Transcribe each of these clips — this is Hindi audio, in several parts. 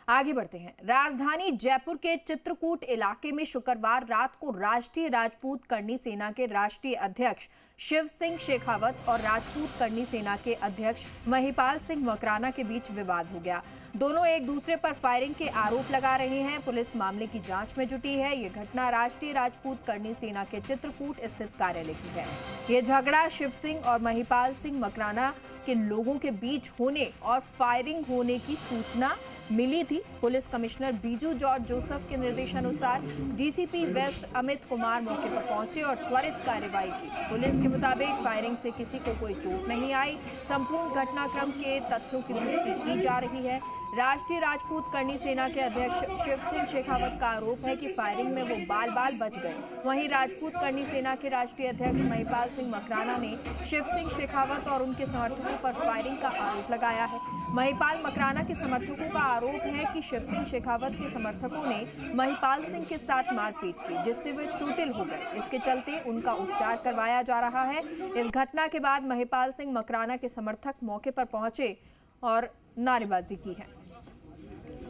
आगे बढ़ते हैं। राजधानी जयपुर के चित्रकूट इलाके में शुक्रवार रात को राष्ट्रीय राजपूत करनी सेना के राष्ट्रीय अध्यक्ष शिव सिंह शेखावत और राजपूत करनी सेना के अध्यक्ष महिपाल सिंह मकराना के बीच विवाद हो गया। दोनों एक दूसरे पर फायरिंग के आरोप लगा रहे हैं। पुलिस मामले की जांच में जुटी है। ये घटना राष्ट्रीय राजपूत करनी सेना के चित्रकूट स्थित कार्यालय की है। ये झगड़ा शिव सिंह और महिपाल सिंह मकराना के लोगों के बीच होने और फायरिंग होने की सूचना मिली थी। Police commissioner Biju George Joseph के निर्देशानुसार डीसीपी वेस्ट अमित कुमार मौके पर पहुंचे और त्वरित कार्रवाई की। पुलिस के मुताबिक फायरिंग से किसी को कोई चोट नहीं आई। संपूर्ण घटनाक्रम के तथ्यों की पुष्टि की जा रही है। राष्ट्रीय राजपूत करनी सेना के अध्यक्ष शिव सिंह शेखावत का आरोप है कि फायरिंग में वो बाल बाल बच गए। वहीं राजपूत करनी सेना के राष्ट्रीय अध्यक्ष महिपाल सिंह मकराना ने शिव सिंह शेखावत और उनके समर्थकों पर फायरिंग का आरोप लगाया है। महिपाल मकराना के समर्थकों का आरोप है कि शिव सिंह शेखावत के समर्थकों ने महिपाल सिंह के साथ मारपीट की, जिससे वे चोटिल हो गए। इसके चलते उनका उपचार करवाया जा रहा है। इस घटना के बाद महिपाल सिंह मकराना के समर्थक मौके पर पहुंचे और नारेबाजी की है।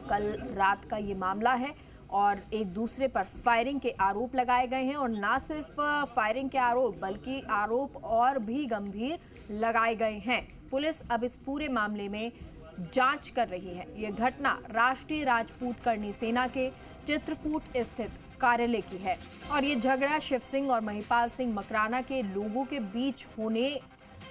कल रात का ये मामला है और एक दूसरे पर फायरिंग के आरोप लगाए गए हैं और ना सिर्फ फायरिंग के आरोप बल्कि आरोप और भी गंभीर लगाए गए हैं। पुलिस अब इस पूरे मामले में जांच कर रही है। यह घटना राष्ट्रीय राजपूत करनी सेना के चित्रकूट स्थित कार्यालय की है और ये झगड़ा शिव सिंह और महिपाल सिंह मकराना के लोगों के बीच होने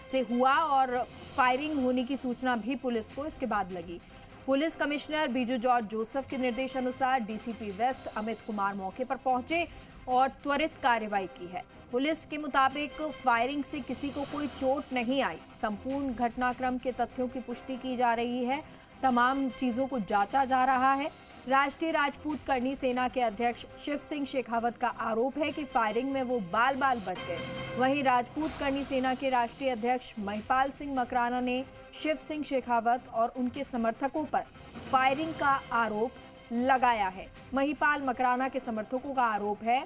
से हुआ और फायरिंग होने की सूचना भी पुलिस को इसके बाद लगी। Police commissioner Biju George Joseph के निर्देशानुसार डीसीपी वेस्ट अमित कुमार मौके पर पहुंचे और त्वरित कार्रवाई की है। पुलिस के मुताबिक फायरिंग से किसी को कोई चोट नहीं आई। संपूर्ण घटनाक्रम के तथ्यों की पुष्टि की जा रही है। तमाम चीजों को जांचा जा रहा है। राष्ट्रीय राजपूत करनी सेना के अध्यक्ष शिव सिंह शेखावत का आरोप है कि फायरिंग में वो बाल बाल बच गए। वहीं राजपूत करनी सेना के राष्ट्रीय अध्यक्ष महिपाल सिंह मकराना ने शिव सिंह शेखावत और उनके समर्थकों पर फायरिंग का आरोप लगाया है। महिपाल मकराना के समर्थकों का आरोप है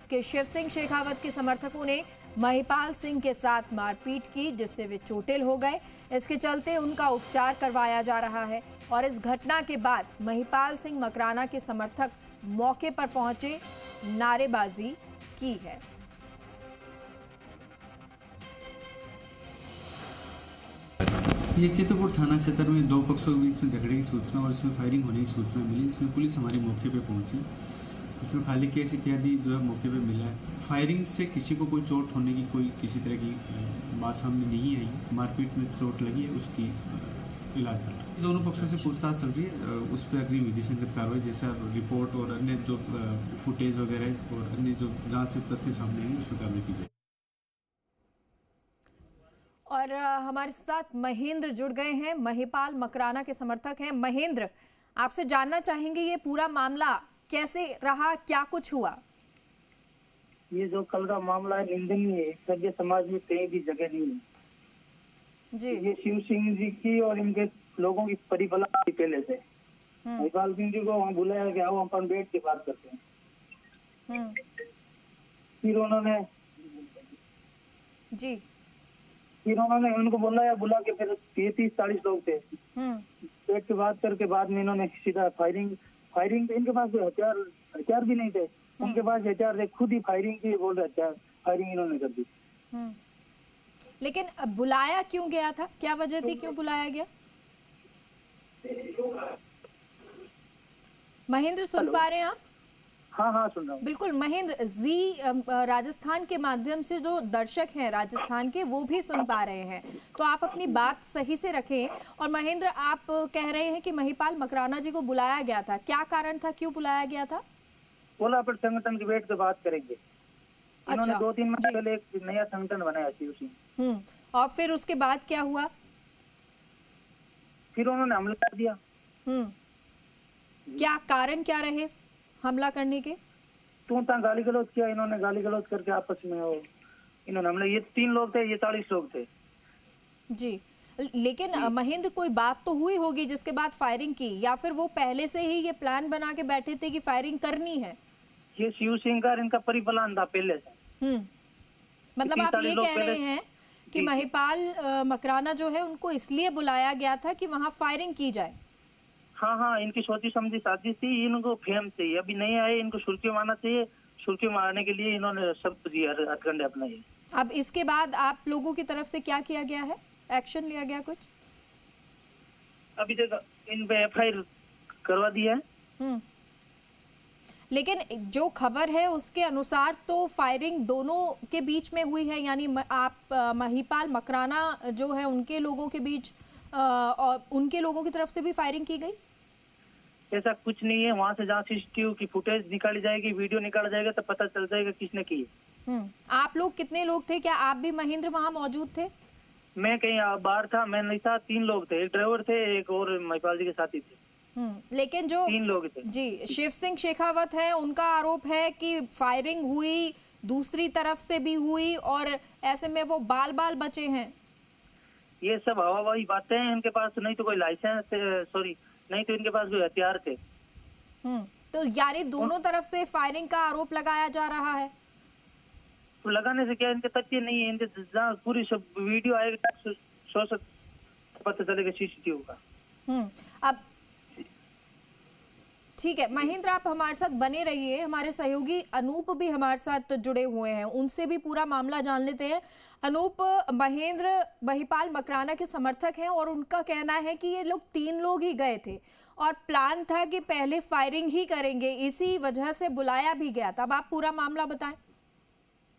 कि शिव सिंह शेखावत के समर्थकों ने महिपाल सिंह के साथ मारपीट की, जिससे वे चोटिल हो गए। इसके चलते उनका उपचार करवाया जा रहा है और इस घटना के बाद महिपाल सिंह मकराना के समर्थक मौके पर पहुंचे, नारेबाजी की है। ये चित्रकूट थाना क्षेत्र में दो पक्षों के बीच में झगड़े की सूचना और इसमें फायरिंग होने की सूचना मिली, जिसमें पुलिस हमारे मौके पे पहुंची, जिसमें खाली केस इत्यादि जो है मौके पे मिला है। फायरिंग से किसी को कोई चोट होने की कोई किसी तरह की बात सामने नहीं आई। मारपीट में चोट लगी है, उसकी इलाज चल रहा है। दोनों पक्षों से पूछताछ चल रही है। उस पर अग्रिम विधि संगत कार्रवाई जैसा रिपोर्ट और अन्य जो फुटेज वगैरह और अन्य जो जाँच से तथ्य सामने आएंगे उस पर कार्रवाई की जाएगी। और हमारे साथ महेंद्र जुड़ गए हैं, महिपाल मकराना के समर्थक हैं। महेंद्र, आपसे जानना चाहेंगे ये पूरा मामला कैसे रहा, क्या कुछ हुआ? ये जो कल का मामला है निंदनीय है। सभ्य समाज में कहीं भी जगह नहीं है जी। ये शिव सिंह जी की और इनके लोगों की परिबला थी पहले से। महिपाल सिंह जी को वहाँ बुलाया गया, हम अपन बैठ के बात करते हैं। फिर उन्होंने जी उनको बुला के फिर 30-40 लोग थे। बैठ के बात करके बाद में इन्होंने सीधा फायरिंग इनके पास हथियार भी नहीं थे। उनके पास हथियार थे, खुद ही फायरिंग की, बोल रहे हथियार फायरिंग इन्होंने कर दी। लेकिन बुलाया क्यों गया था, क्या वजह थी, क्यों बुलाया गया? महेंद्र सुन पा रहे हैं आप? हाँ सुन रहा हूँ। बिल्कुल महेंद्र जी, राजस्थान के माध्यम से जो दर्शक हैं राजस्थान के वो भी सुन पा रहे हैं, तो आप अपनी बात सही से रखें। और महेंद्र, आप कह रहे हैं कि महिपाल मकराना जी को बुलाया गया था, क्या कारण था, क्यों बुलाया गया था? बोला पर संगठन की बैठ के बात करेंगे। अच्छा, 2-3 महीने पहले एक नया संगठन बनाया थी उसी। और फिर उसके बाद क्या हुआ? फिर उन्होंने हमला कर दिया। क्या कारण क्या रहे हमला करने के? गाली गलौज किया इन्होंने, गाली गलौज करके आपस में इन्होंने हमला। ये 3 लोग थे, ये 40 लोग थे जी। लेकिन महेंद्र, कोई बात तो हुई होगी जिसके बाद फायरिंग की, या फिर वो पहले से ही ये प्लान बना के बैठे थे कि फायरिंग करनी है? ये शिव सिंह का इनका परिप्लान था पहले से। मतलब आप ये कह रहे हैं कि महिपाल मकराना जो है उनको इसलिए बुलाया गया था कि वहाँ फायरिंग की जाए? हाँ हाँ, इनकी सोची समझी साजिश थी, इनको फेम चाहिए, अभी नहीं आए, इनको सुर्खी मारना चाहिए, सुर्खी मारने के लिए इन्होंने सब हथकंडे अपनाए। अब इसके बाद आप लोगों की तरफ से क्या किया गया है, एक्शन लिया गया कुछ? अभी तक इन पे FIR करवा दिया है। लेकिन जो खबर है उसके अनुसार तो फायरिंग दोनों के बीच में हुई है, यानी आप महिपाल मकराना जो है उनके लोगों के बीच और उनके लोगों की तरफ से भी फायरिंग की गई? ऐसा कुछ नहीं है, वहाँ से जहाँ CCTV की फुटेज निकाली जाएगी, वीडियो निकाला जाएगा तो पता चल जाएगा किसने की है। आप लोग कितने लोग थे, क्या आप भी महेंद्र वहाँ मौजूद थे? मैं कहीं बाहर था, मैं नहीं था, 3 लोग थे, एक ड्राइवर थे, एक और महिपाल जी के साथी थे। लेकिन जो 3 लोग थे जी शिव सिंह शेखावत है, उनका आरोप है कि फायरिंग हुई, दूसरी तरफ से भी हुई और ऐसे में वो बाल बाल बचे हैं। ये सब हवाबाजी बातें हैं, इनके पास नहीं तो कोई लाइसेंस, सॉरी, नहीं तो इनके पास कोई हथियार थे। तो यानी दोनों तरफ से फायरिंग का आरोप लगाया जा रहा है। तो लगाने से क्या, इनके तथ्य नहीं है, इनके जहाँ पूरी सब वीडियो आएगा पता चलेगा CCTV का। अब ठीक है महेंद्र, आप हमारे साथ बने रहिए, हमारे सहयोगी अनूप भी हमारे साथ जुड़े हुए हैं, उनसे भी पूरा मामला जान लेते हैं। अनूप, महेंद्र महिपाल मकराना के समर्थक हैं और उनका कहना है कि ये लोग 3 लोग ही गए थे और प्लान था कि पहले फायरिंग ही करेंगे, इसी वजह से बुलाया भी गया था। अब आप पूरा मामला बताएं।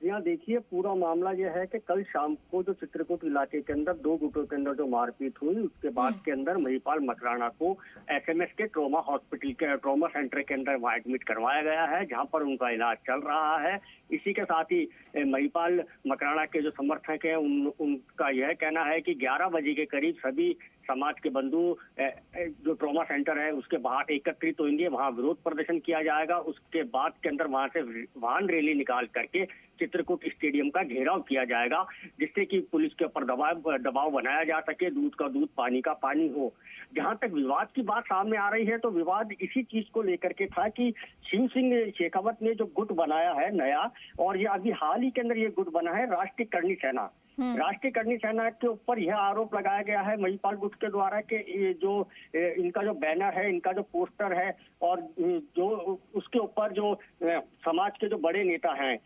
यहाँ देखिए, पूरा मामला यह है कि कल शाम को जो चित्रकूट इलाके के अंदर 2 गुटों के अंदर जो मारपीट हुई, उसके बाद के अंदर महिपाल मकराना को SMS के ट्रॉमा सेंटर के अंदर वहाँ एडमिट करवाया गया है, जहाँ पर उनका इलाज चल रहा है। इसी के साथ ही महिपाल मकराना के जो समर्थक हैं उनका यह कहना है कि 11 बजे के करीब सभी समाज के बंधु जो ट्रॉमा सेंटर है उसके बाहर एकत्रित होंगे, वहां विरोध प्रदर्शन किया जाएगा। उसके बाद के अंदर वहां से वाहन रैली निकाल करके चित्रकूट स्टेडियम का घेराव किया जाएगा, जिससे कि पुलिस के ऊपर दबाव बनाया जा सके, दूध का दूध पानी का पानी हो। जहां तक विवाद की बात सामने आ रही है तो विवाद इसी चीज को लेकर के था कि शिव सिंह शेखावत ने जो गुट बनाया है नया, और ये अभी हाल ही के अंदर ये गुट बना है राष्ट्रीय करणी सेना। राष्ट्रीय करणी सेना के ऊपर यह आरोप लगाया गया है महिपाल गुट के द्वारा कि ये जो इनका जो बैनर है, इनका जो पोस्टर है और जो उसके ऊपर जो समाज के जो बड़े नेता हैं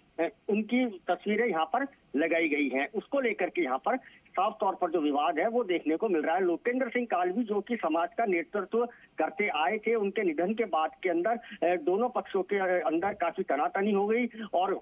उनकी तस्वीरें यहाँ पर लगाई गई हैं, उसको लेकर के यहाँ पर साफ तौर पर जो विवाद है वो देखने को मिल रहा है। लोकेंद्र सिंह कालवी जो कि समाज का नेतृत्व करते आए थे, उनके निधन के बाद के अंदर दोनों पक्षों के अंदर काफी तनातनी हो गई और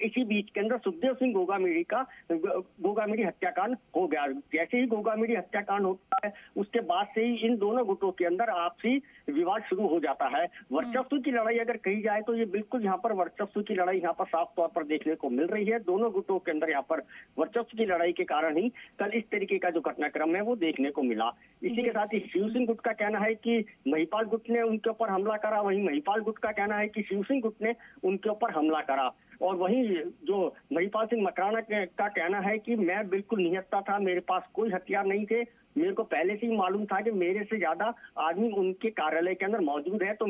इसी बीच के अंदर सुखदेव सिंह गोगामेडी हत्याकांड हो गया। जैसे ही गोगामेडी हत्याकांड होता है उसके बाद से ही इन दोनों गुटों के अंदर आपसी विवाद शुरू हो जाता है। वर्चस्व की लड़ाई अगर कही जाए तो ये बिल्कुल यहाँ पर वर्चस्व की लड़ाई यहाँ पर साफ तौर पर देखने को मिल रही है। दोनों गुटों के अंदर यहाँ पर वर्चस्व की लड़ाई के कारण ही कल इस तरीके का जो घटनाक्रम है वो देखने को मिला। इसी के साथ ही शिव सिंह गुट का कहना है कि महिपाल गुट ने उनके ऊपर हमला करा, वहीं महिपाल गुट का कहना है कि शिव सिंह गुट ने उनके ऊपर हमला करा। और वहीं जो महिपाल सिंह मकराना का कहना है कि मैं बिल्कुल निहत्था था, मेरे पास कोई हथियार नहीं थे, मेरे को पहले से ही मालूम था कि मेरे से ज्यादा आदमी उनके कार्यालय के अंदर मौजूद है, तो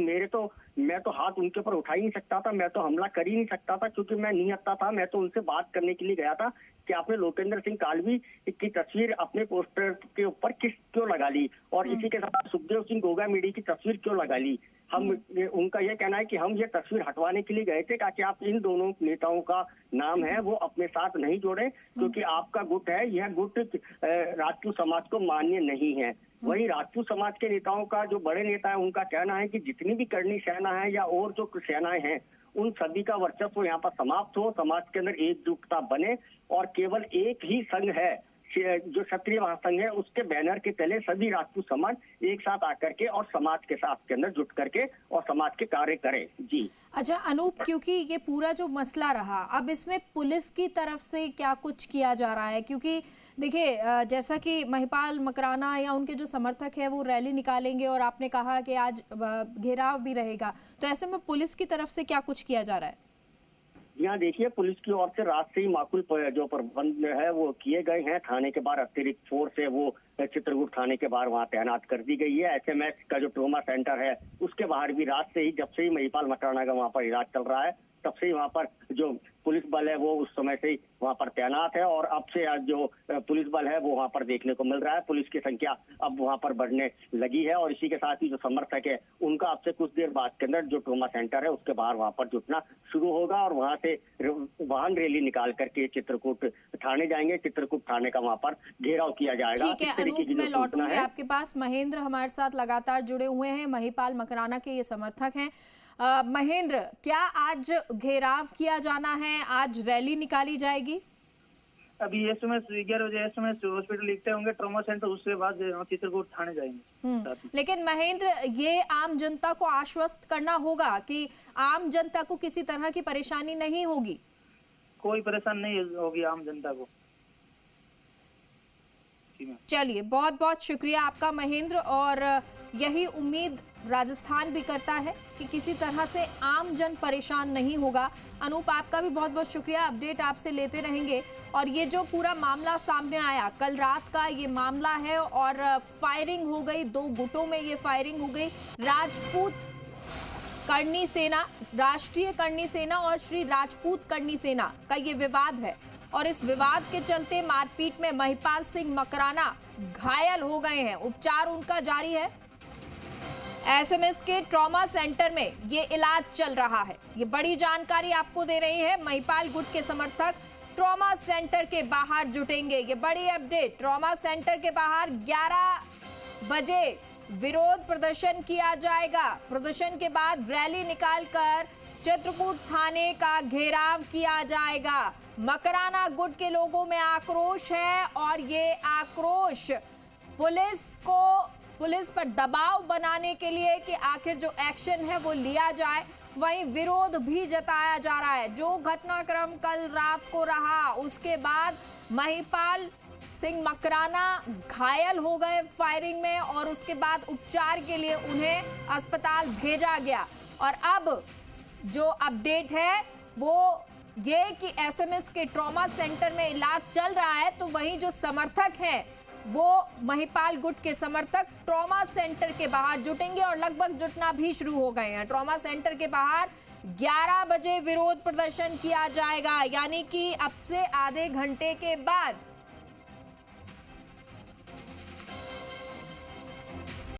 मैं तो हाथ उनके ऊपर उठा ही नहीं सकता था, मैं तो हमला कर ही नहीं सकता था क्योंकि मैं निहत्था था। मैं तो उनसे बात करने के लिए गया था कि आपने लोकेंद्र सिंह कालवी की तस्वीर अपने पोस्टर के ऊपर क्यों लगा ली, और इसी के साथ सुखदेव सिंह गोगामेडी की तस्वीर क्यों लगा ली। उनका यह कहना है कि हम ये तस्वीर हटवाने के लिए गए थे ताकि आप इन दोनों नेताओं का नाम है वो अपने साथ नहीं जोड़े, क्योंकि आपका गुट है, यह गुट राजपूत समाज को मान्य नहीं है। वहीं राजपूत समाज के नेताओं का जो बड़े नेता है उनका कहना है कि जितनी भी करणी सेना है या और जो सेनाएं हैं उन सभी का वर्चस्व यहाँ पर समाप्त हो, समाज के अंदर एकजुटता बने और केवल एक ही संघ है जो क्षत्रिय महासंघ है उसके बैनर के तले सभी राजपूत समाज एक साथ आकर के और समाज के साथ के अंदर जुट करके और समाज के कार्य करें। जी अच्छा अनूप, क्योंकि ये पूरा जो मसला रहा, अब इसमें पुलिस की तरफ से क्या कुछ किया जा रहा है? क्योंकि देखिए जैसा कि महिपाल मकराना या उनके जो समर्थक है वो रैली निकालेंगे और आपने कहा कि आज घेराव भी रहेगा, तो ऐसे में पुलिस की तरफ से क्या कुछ किया जा रहा है? यहाँ देखिए, पुलिस की ओर से रात से ही माकूल जो प्रबंध है वो किए गए हैं। थाने के बाहर अतिरिक्त फोर्स है वो चित्रकूट थाने के बाहर वहाँ तैनात कर दी गई है। SMS का जो ट्रॉमा सेंटर है उसके बाहर भी रात से ही, जब से ही महिपाल मकराना का वहाँ पर इलाज चल रहा है, तब से ही वहाँ पर जो पुलिस बल है वो उस समय से ही वहाँ पर तैनात है और अब से आज जो पुलिस बल है वो वहाँ पर देखने को मिल रहा है। पुलिस की संख्या अब वहाँ पर बढ़ने लगी है और इसी के साथ ही जो समर्थक है उनका अब से कुछ देर बाद के अंदर जो ट्रॉमा सेंटर है उसके बाहर वहाँ पर जुटना शुरू होगा और वहाँ से वाहन रैली निकाल करके चित्रकूट थाने जाएंगे। चित्रकूट थाने का वहाँ पर घेराव किया जाएगा। ठीक है अनूप, मैं लौटूंगी आपके पास। महेंद्र हमारे साथ लगातार जुड़े हुए हैं, महिपाल मकराना के ये समर्थक हैं। महेंद्र, क्या आज घेराव किया जाना है, आज रैली निकाली जाएगी? अभी एसएमएस 11 बजे एसएमएस हॉस्पिटल लिखते होंगे ट्रॉमा सेंटर, उसके बाद चित्रकूट थाने जाएंगे। लेकिन महेंद्र, ये आम जनता को आश्वस्त करना होगा कि आम जनता को किसी तरह की परेशानी नहीं होगी। कोई परेशानी नहीं होगी आम जनता को। चलिए, बहुत बहुत शुक्रिया आपका महेंद्र, और यही उम्मीद राजस्थान भी करता है कि किसी तरह से आम जन परेशान नहीं होगा। अनूप, आपका भी बहुत बहुत शुक्रिया, अपडेट आपसे लेते रहेंगे। और ये जो पूरा मामला सामने आया, कल रात का ये मामला है और फायरिंग हो गई, 2 गुटों में ये फायरिंग हो गई। राजपूत करनी सेना, राष्ट्रीय करनी सेना और श्री राजपूत करनी सेना का ये विवाद है और इस विवाद के चलते मारपीट में महिपाल सिंह मकराना घायल हो गए हैं। उपचार उनका जारी है। एसएमएस के ट्रॉमा सेंटर में ये इलाज चल रहा है। ये बड़ी जानकारी आपको दे रही है महिपाल गुट के समर्थक ट्रॉमा सेंटर के बाहर जुटेंगे। ये बड़ी अपडेट, ट्रॉमा सेंटर के बाहर 11 बजे विरोध प्रदर्शन किया जाएगा। प्रदर्शन के बाद रैली निकालकर चित्रकूट थाने का घेराव किया जाएगा। मकराना गुट के लोगों में आक्रोश है और ये आक्रोश पुलिस पर दबाव बनाने के लिए कि आखिर जो एक्शन है वो लिया जाए, वहीं विरोध भी जताया जा रहा है। जो घटनाक्रम कल रात को रहा, उसके बाद महिपाल सिंह मकराना घायल हो गए फायरिंग में और उसके बाद उपचार के लिए उन्हें अस्पताल भेजा गया। और अब जो अपडेट है वो ये कि एसएमएस के ट्रॉमा सेंटर में इलाज चल रहा है, तो वहीं जो समर्थक हैं वो महिपाल गुट के समर्थक ट्रॉमा सेंटर के बाहर जुटेंगे और लगभग जुटना भी शुरू हो गए हैं। ट्रॉमा सेंटर के बाहर 11 बजे विरोध प्रदर्शन किया जाएगा, यानी कि अब से आधे घंटे के बाद